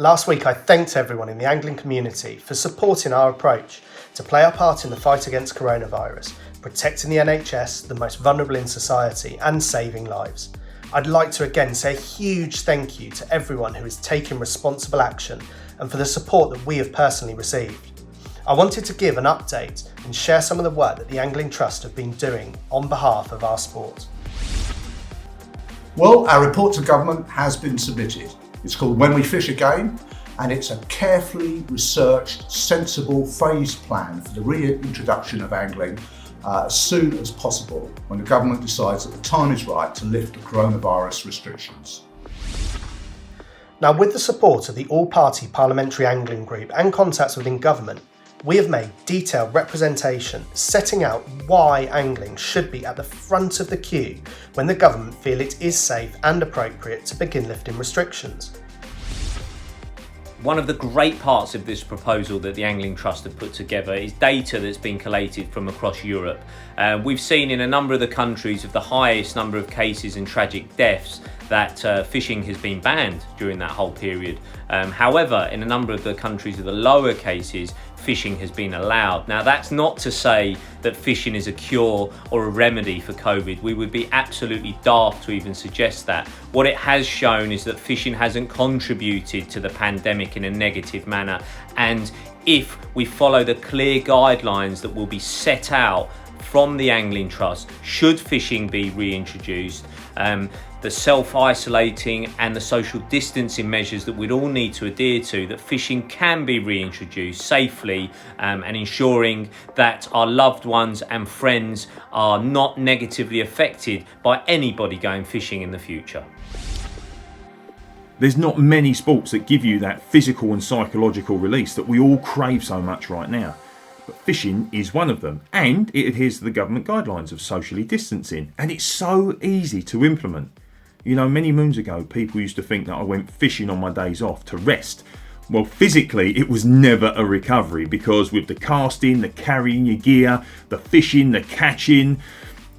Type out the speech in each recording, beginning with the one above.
Last week I thanked everyone in the angling community for supporting our approach to play our part in the fight against coronavirus, protecting the NHS, the most vulnerable in society, and saving lives. I'd like to again say a huge thank you to everyone who is taking responsible action and for the support that we have personally received. I wanted to give an update and share some of the work that the Angling Trust have been doing on behalf of our sport. Well, our report to government has been submitted. It's called When We Fish Again, and it's a carefully researched, sensible, phased plan for the reintroduction of angling as soon as possible when the government decides that the time is right to lift the coronavirus restrictions. Now, with the support of the All-Party Parliamentary Angling Group and contacts within government, we have made detailed representation setting out why angling should be at the front of the queue when the government feel it is safe and appropriate to begin lifting restrictions. One of the great parts of this proposal that the Angling Trust have put together is data that's been collated from across Europe. We've seen in a number of the countries of the highest number of cases and tragic deaths that fishing has been banned during that whole period. However, in a number of the countries of the lower cases, fishing has been allowed. Now, that's not to say that fishing is a cure or a remedy for COVID. We would be absolutely daft to even suggest that. What it has shown is that fishing hasn't contributed to the pandemic in a negative manner. And if we follow the clear guidelines that will be set out from the Angling Trust, should fishing be reintroduced, the self-isolating and the social distancing measures that we'd all need to adhere to, that fishing can be reintroduced safely and ensuring that our loved ones and friends are not negatively affected by anybody going fishing in the future. There's not many sports that give you that physical and psychological release that we all crave so much right now. But fishing is one of them, and it adheres to the government guidelines of socially distancing, and it's so easy to implement. You know, many moons ago, people used to think that I went fishing on my days off to rest. Well, physically, it was never a recovery because with the casting, the carrying your gear, the fishing, the catching,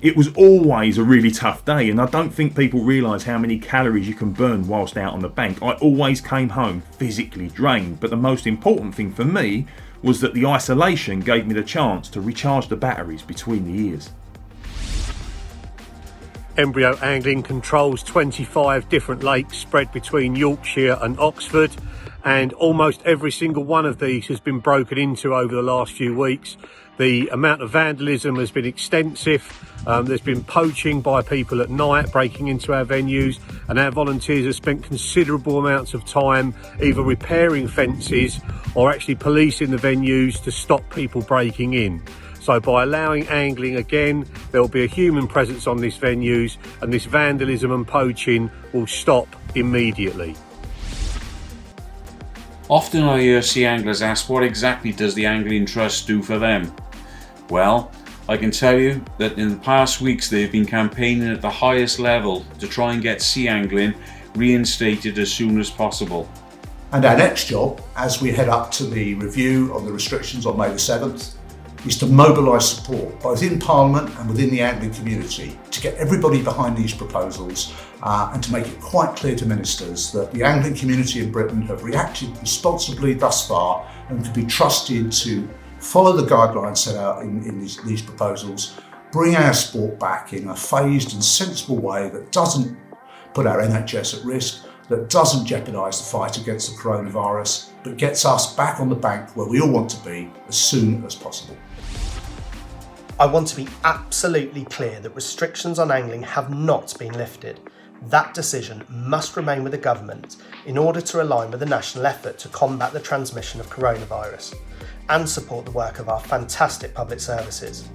it was always a really tough day. And I don't think people realise how many calories you can burn whilst out on the bank. I always came home physically drained. But the most important thing for me was that the isolation gave me the chance to recharge the batteries between the ears. Embryo Angling controls 25 different lakes spread between Yorkshire and Oxford, and almost every single one of these has been broken into over the last few weeks. The amount of vandalism has been extensive. There's been poaching by people at night breaking into our venues, and our volunteers have spent considerable amounts of time either repairing fences or actually policing the venues to stop people breaking in. So by allowing angling again, there will be a human presence on these venues, and this vandalism and poaching will stop immediately. Often I hear sea anglers ask, what exactly does the Angling Trust do for them? Well, I can tell you that in the past weeks they've been campaigning at the highest level to try and get sea angling reinstated as soon as possible. And our next job, as we head up to the review of the restrictions on May the 7th, is to mobilise support both in Parliament and within the angling community to get everybody behind these proposals and to make it quite clear to ministers that the angling community in Britain have reacted responsibly thus far and can be trusted to follow the guidelines set out in these proposals, bring our sport back in a phased and sensible way that doesn't put our NHS at risk, that doesn't jeopardise the fight against the coronavirus, but gets us back on the bank where we all want to be as soon as possible. I want to be absolutely clear that restrictions on angling have not been lifted. That decision must remain with the government in order to align with the national effort to combat the transmission of coronavirus and support the work of our fantastic public services.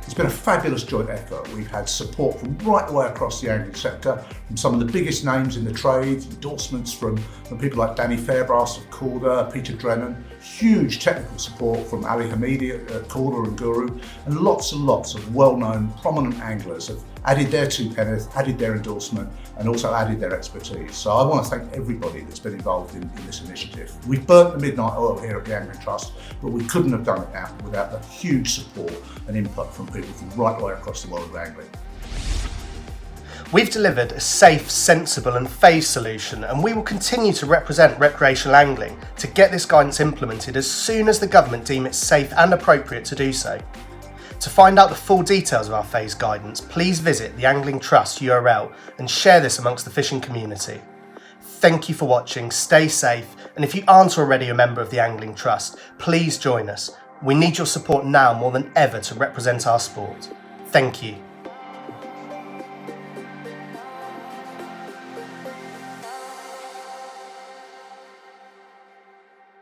It's been a fabulous joint effort. We've had support from right the way across the angling sector, from some of the biggest names in the trade, endorsements from people like Danny Fairbrass of Calder, Peter Drennan, huge technical support from Ali Hamidi at Calder and Guru, and lots of well-known prominent anglers have added their two pennies, added their endorsement, and also added their expertise. So I want to thank everybody that's been involved in this initiative. We've burnt the midnight oil here at the Angling Trust, but we couldn't have done it now without the huge support and input from people from right the way across the world of angling. We've delivered a safe, sensible and phased solution, and we will continue to represent recreational angling to get this guidance implemented as soon as the government deem it safe and appropriate to do so. To find out the full details of our phased guidance, please visit the Angling Trust URL and share this amongst the fishing community. Thank you for watching, stay safe, and if you aren't already a member of the Angling Trust, please join us. We need your support now more than ever to represent our sport. Thank you.